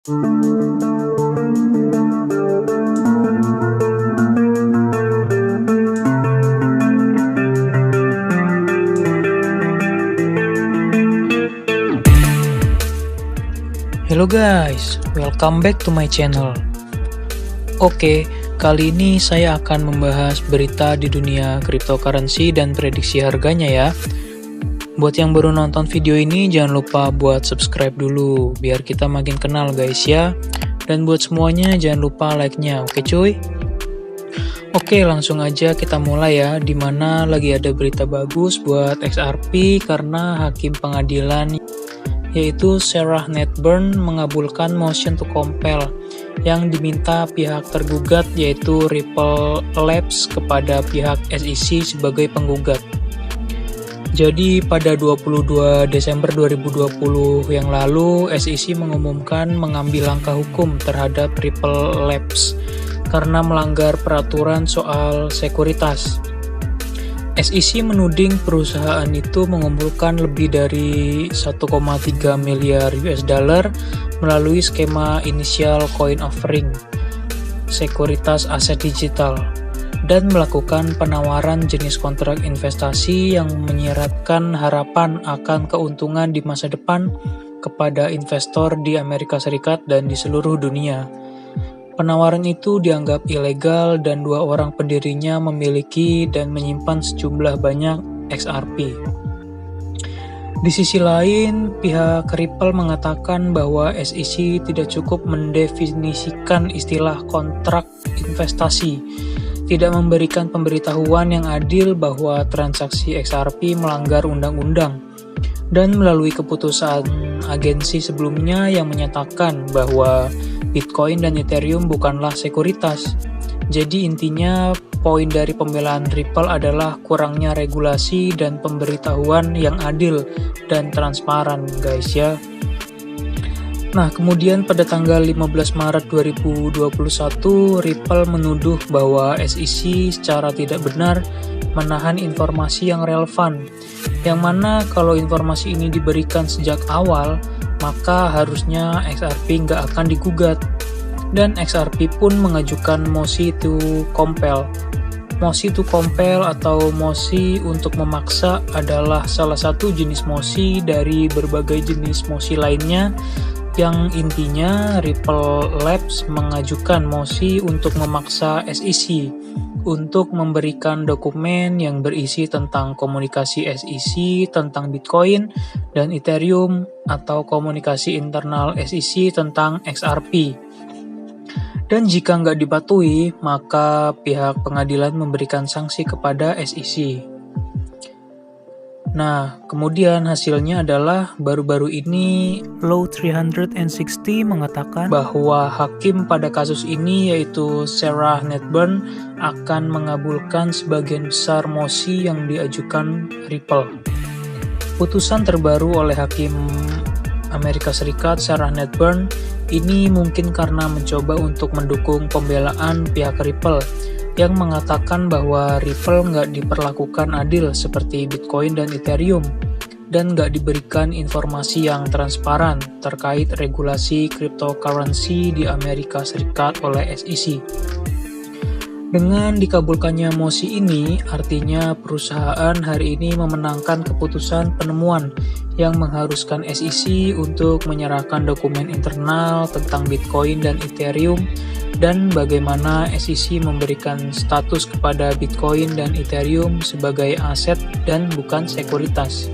Hello guys, welcome back to my channel. Oke, kali ini saya akan membahas berita di dunia cryptocurrency dan prediksi harganya ya. Buat yang baru nonton video ini, jangan lupa buat subscribe dulu, biar kita makin kenal guys ya. Dan buat semuanya, jangan lupa like-nya, oke cuy? Oke, langsung aja kita mulai ya, dimana lagi ada berita bagus buat XRP karena hakim pengadilan yaitu Sarah Netburn mengabulkan motion to compel yang diminta pihak tergugat yaitu Ripple Labs kepada pihak SEC sebagai penggugat. Jadi pada 22 Desember 2020 yang lalu, SEC mengumumkan mengambil langkah hukum terhadap Ripple Labs karena melanggar peraturan soal sekuritas. SEC menuding perusahaan itu mengumpulkan lebih dari 1,3 miliar US dollar melalui skema initial coin offering, sekuritas aset digital, dan melakukan penawaran jenis kontrak investasi yang menyiratkan harapan akan keuntungan di masa depan kepada investor di Amerika Serikat dan di seluruh dunia. Penawaran itu dianggap ilegal dan dua orang pendirinya memiliki dan menyimpan sejumlah banyak XRP. Di sisi lain, pihak Ripple mengatakan bahwa SEC tidak cukup mendefinisikan istilah kontrak investasi, tidak memberikan pemberitahuan yang adil bahwa transaksi XRP melanggar undang-undang, dan melalui keputusan agensi sebelumnya yang menyatakan bahwa Bitcoin dan Ethereum bukanlah sekuritas. Jadi intinya poin dari pembelaan Ripple adalah kurangnya regulasi dan pemberitahuan yang adil dan transparan guys ya. Nah kemudian pada tanggal 15 Maret 2021 Ripple menuduh bahwa SEC secara tidak benar menahan informasi yang relevan, yang mana kalau informasi ini diberikan sejak awal maka harusnya XRP nggak akan digugat, dan XRP pun mengajukan mosi to compel. Mosi to compel atau mosi untuk memaksa adalah salah satu jenis mosi dari berbagai jenis mosi lainnya, yang intinya Ripple Labs mengajukan mosi untuk memaksa SEC untuk memberikan dokumen yang berisi tentang komunikasi SEC tentang Bitcoin dan Ethereum atau komunikasi internal SEC tentang XRP. Dan jika nggak dipatuhi, maka pihak pengadilan memberikan sanksi kepada SEC. Nah, kemudian hasilnya adalah baru-baru ini Law 360 mengatakan bahwa hakim pada kasus ini yaitu Sarah Netburn akan mengabulkan sebagian besar mosi yang diajukan Ripple. Putusan terbaru oleh hakim Amerika Serikat Sarah Netburn ini mungkin karena mencoba untuk mendukung pembelaan pihak Ripple yang mengatakan bahwa Ripple nggak diperlakukan adil seperti Bitcoin dan Ethereum, dan nggak diberikan informasi yang transparan terkait regulasi cryptocurrency di Amerika Serikat oleh SEC. Dengan dikabulkannya mosi ini, artinya perusahaan hari ini memenangkan keputusan penemuan yang mengharuskan SEC untuk menyerahkan dokumen internal tentang Bitcoin dan Ethereum, dan bagaimana SEC memberikan status kepada Bitcoin dan Ethereum sebagai aset dan bukan sekuritas.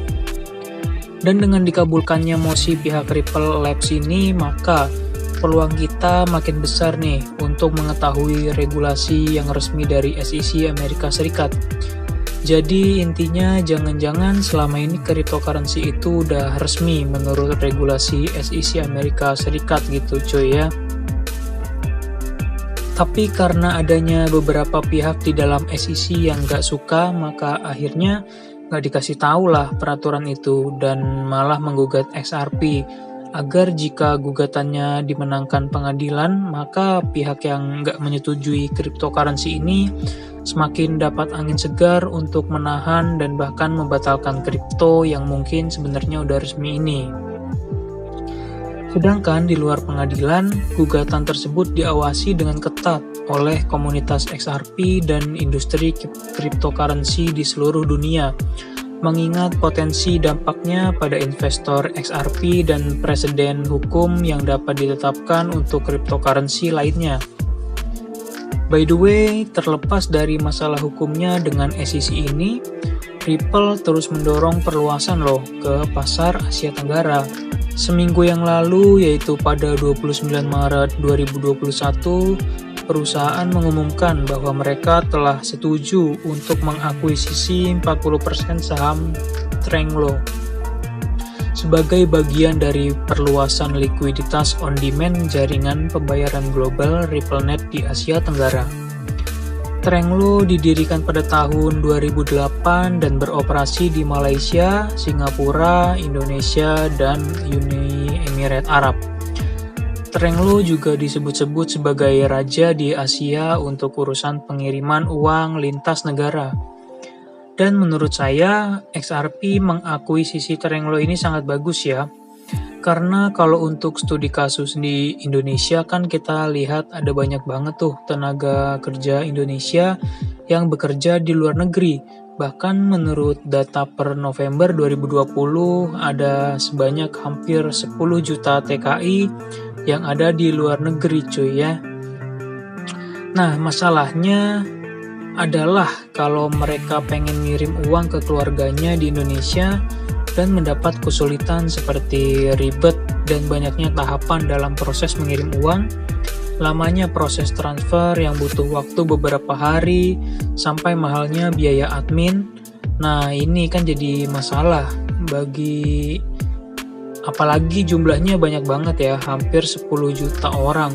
Dan dengan dikabulkannya mosi pihak Ripple Labs ini, maka peluang kita makin besar nih untuk mengetahui regulasi yang resmi dari SEC Amerika Serikat. Jadi intinya jangan-jangan selama ini cryptocurrency itu udah resmi menurut regulasi SEC Amerika Serikat gitu cuy ya. Tapi karena adanya beberapa pihak di dalam SEC yang gak suka, maka akhirnya gak dikasih tahu lah peraturan itu dan malah menggugat XRP agar jika gugatannya dimenangkan pengadilan, maka pihak yang gak menyetujui cryptocurrency ini semakin dapat angin segar untuk menahan dan bahkan membatalkan kripto yang mungkin sebenarnya udah resmi ini. Sedangkan di luar pengadilan, gugatan tersebut diawasi dengan ketat oleh komunitas XRP dan industri cryptocurrency di seluruh dunia, mengingat potensi dampaknya pada investor XRP dan preseden hukum yang dapat ditetapkan untuk cryptocurrency lainnya. By the way, terlepas dari masalah hukumnya dengan SEC ini, Ripple terus mendorong perluasan loh ke pasar Asia Tenggara. Seminggu yang lalu, yaitu pada 29 Maret 2021, perusahaan mengumumkan bahwa mereka telah setuju untuk mengakuisisi 40% saham Trenglo sebagai bagian dari perluasan likuiditas on-demand jaringan pembayaran global RippleNet di Asia Tenggara. Trenglo didirikan pada tahun 2008 dan beroperasi di Malaysia, Singapura, Indonesia, dan Uni Emirat Arab. Trenglo juga disebut-sebut sebagai raja di Asia untuk urusan pengiriman uang lintas negara. Dan menurut saya, XRP mengakuisisi Trenglo ini sangat bagus ya. Karena kalau untuk studi kasus di Indonesia kan kita lihat ada banyak banget tuh tenaga kerja Indonesia yang bekerja di luar negeri. Bahkan menurut data per November 2020 ada sebanyak hampir 10 juta TKI yang ada di luar negeri cuy ya. Nah masalahnya adalah kalau mereka pengen ngirim uang ke keluarganya di Indonesia dan mendapat kesulitan seperti ribet dan banyaknya tahapan dalam proses mengirim uang, lamanya proses transfer yang butuh waktu beberapa hari, sampai mahalnya biaya admin. Nah ini kan jadi masalah bagi, apalagi jumlahnya banyak banget ya, hampir 10 juta orang.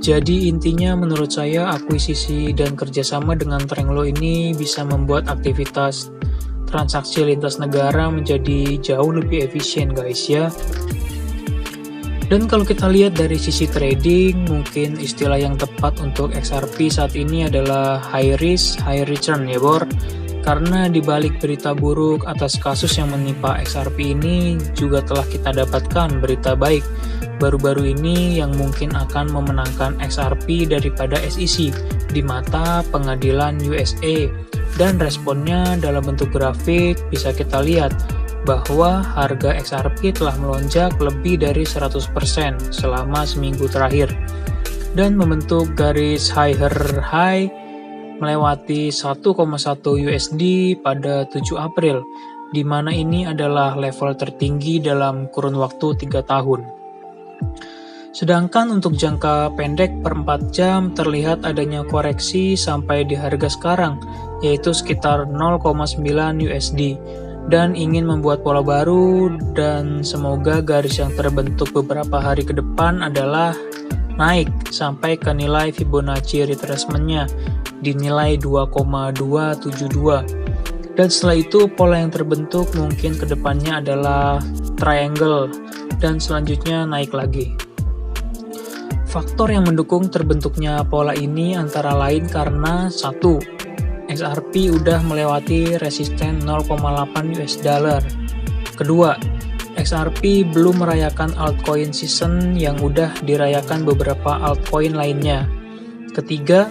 Jadi intinya menurut saya akuisisi dan kerjasama dengan Trenglo ini bisa membuat aktivitas transaksi lintas negara menjadi jauh lebih efisien guys ya. Dan kalau kita lihat dari sisi trading, mungkin istilah yang tepat untuk XRP saat ini adalah high risk, high return ya bor. Karena dibalik berita buruk atas kasus yang menimpa XRP ini juga telah kita dapatkan berita baik baru-baru ini yang mungkin akan memenangkan XRP daripada SEC di mata pengadilan USA. Dan responnya dalam bentuk grafik bisa kita lihat bahwa harga XRP telah melonjak lebih dari 100% selama seminggu terakhir dan membentuk garis higher high melewati 1,1 USD pada 7 April, di mana ini adalah level tertinggi dalam kurun waktu 3 tahun. Sedangkan untuk jangka pendek per 4 jam terlihat adanya koreksi sampai di harga sekarang, yaitu sekitar 0,9 USD, dan ingin membuat pola baru dan semoga garis yang terbentuk beberapa hari ke depan adalah naik sampai ke nilai Fibonacci retracement-nya di nilai 2,272. Dan setelah itu pola yang terbentuk mungkin ke depannya adalah triangle dan selanjutnya naik lagi. Faktor yang mendukung terbentuknya pola ini antara lain karena 1. XRP udah melewati resisten 0,8 US dollar. Kedua, XRP belum merayakan altcoin season yang udah dirayakan beberapa altcoin lainnya. Ketiga,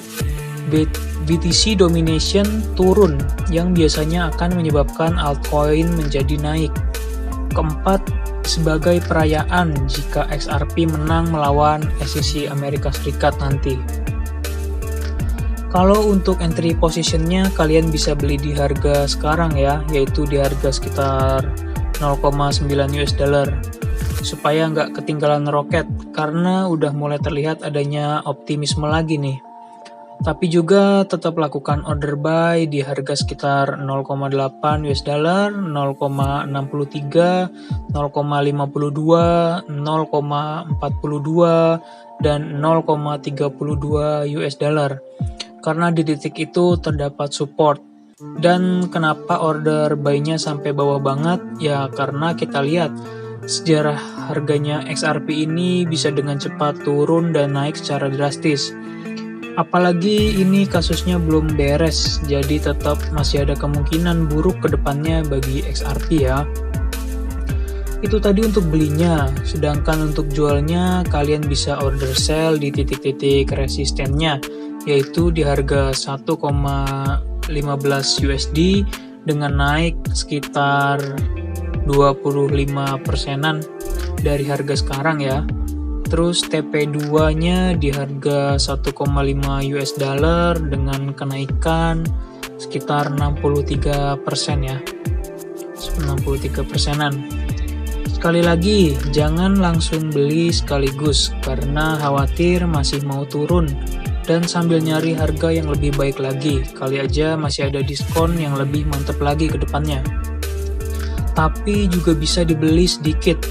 BTC domination turun yang biasanya akan menyebabkan altcoin menjadi naik. Keempat, sebagai perayaan jika XRP menang melawan SEC Amerika Serikat nanti. Kalau untuk entry positionnya kalian bisa beli di harga sekarang ya, yaitu di harga sekitar 0,9 US dollar supaya nggak ketinggalan roket karena udah mulai terlihat adanya optimisme lagi nih. Tapi juga tetap lakukan order buy di harga sekitar 0,8 US dollar, 0,63, 0,52, 0,42, dan 0,32 US dollar. Karena di titik itu terdapat support. Dan kenapa order buy-nya sampai bawah banget? Ya karena kita lihat sejarah harganya XRP ini bisa dengan cepat turun dan naik secara drastis. Apalagi ini kasusnya belum beres, jadi tetap masih ada kemungkinan buruk ke depannya bagi XRP ya. Itu tadi untuk belinya, sedangkan untuk jualnya kalian bisa order sell di titik-titik resistennya, yaitu di harga 1,15 USD dengan naik sekitar 25%-an dari harga sekarang ya. Terus TP2-nya di harga 1,5 US dollar dengan kenaikan sekitar 63% ya. 63%-an. Sekali lagi, jangan langsung beli sekaligus karena khawatir masih mau turun dan sambil nyari harga yang lebih baik lagi, kali aja masih ada diskon yang lebih mantap lagi ke depannya. Tapi juga bisa dibeli sedikit,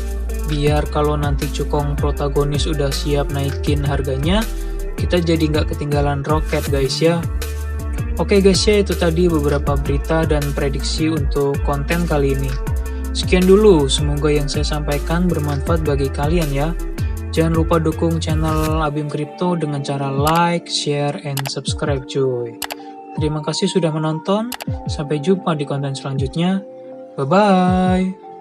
biar kalau nanti cukong protagonis udah siap naikin harganya, kita jadi nggak ketinggalan roket guys ya. Oke guys ya, itu tadi beberapa berita dan prediksi untuk konten kali ini. Sekian dulu, semoga yang saya sampaikan bermanfaat bagi kalian ya. Jangan lupa dukung channel Abim Crypto dengan cara like, share, and subscribe cuy. Terima kasih sudah menonton, sampai jumpa di konten selanjutnya. Bye-bye.